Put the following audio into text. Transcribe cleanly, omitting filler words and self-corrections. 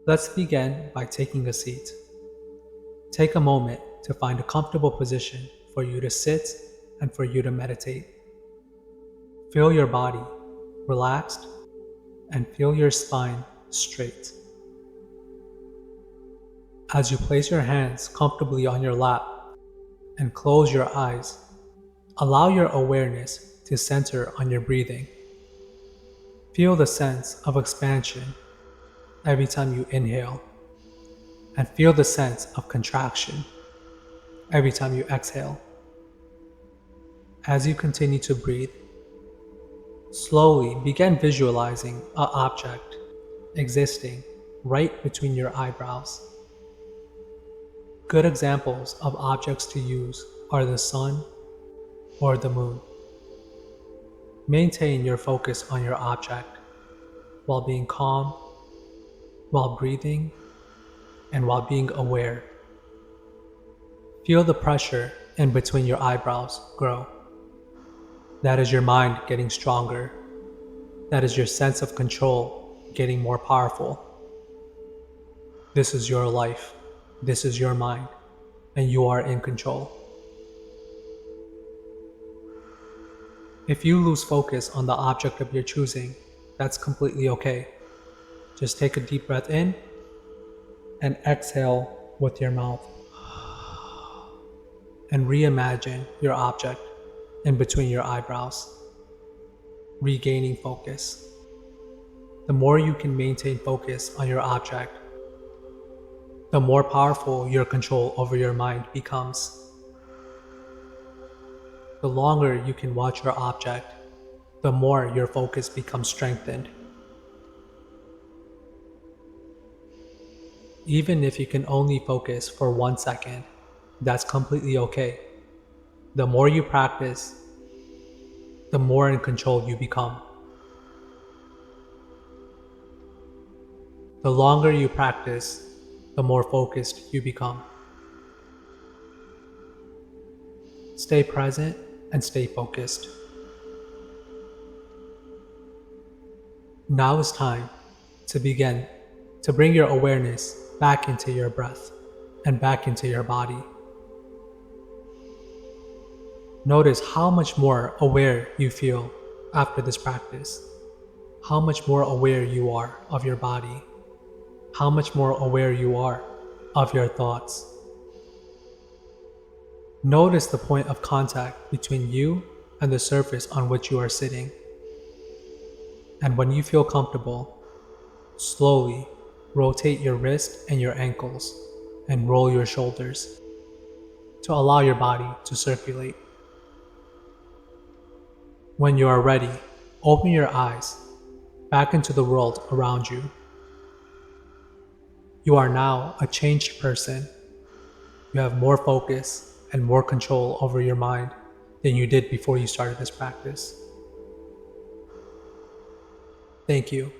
Let's begin by taking a seat. Take a moment to find a comfortable position for you to sit and for you to meditate. Feel your body relaxed and feel your spine straight. As you place your hands comfortably on your lap and close your eyes, allow your awareness to center on your breathing. Feel the sense of expansion every time you inhale, and feel the sense of contraction every time you exhale. As you continue to breathe, slowly begin visualizing an object existing right between your eyebrows. Good examples of objects to use are the sun or the moon. Maintain your focus on your object while being calm, while breathing, and while being aware. Feel the pressure in between your eyebrows grow. That is your mind getting stronger. That is your sense of control getting more powerful. This is your life. This is your mind, and you are in control. If you lose focus on the object of your choosing, that's completely okay. Just take a deep breath in and exhale with your mouth. And reimagine your object in between your eyebrows, regaining focus. The more you can maintain focus on your object, the more powerful your control over your mind becomes. The longer you can watch your object, the more your focus becomes strengthened. Even if you can only focus for 1 second, that's completely okay. The more you practice, the more in control you become. The longer you practice, the more focused you become. Stay present and stay focused. Now is time to begin to bring your awareness back into your breath and back into your body. Notice how much more aware you feel after this practice, how much more aware you are of your body, how much more aware you are of your thoughts. Notice the point of contact between you and the surface on which you are sitting. And when you feel comfortable, slowly rotate your wrist and your ankles and roll your shoulders to allow your body to circulate. When you are ready, open your eyes back into the world around you. You are now a changed person. You have more focus and more control over your mind than you did before you started this practice. Thank you.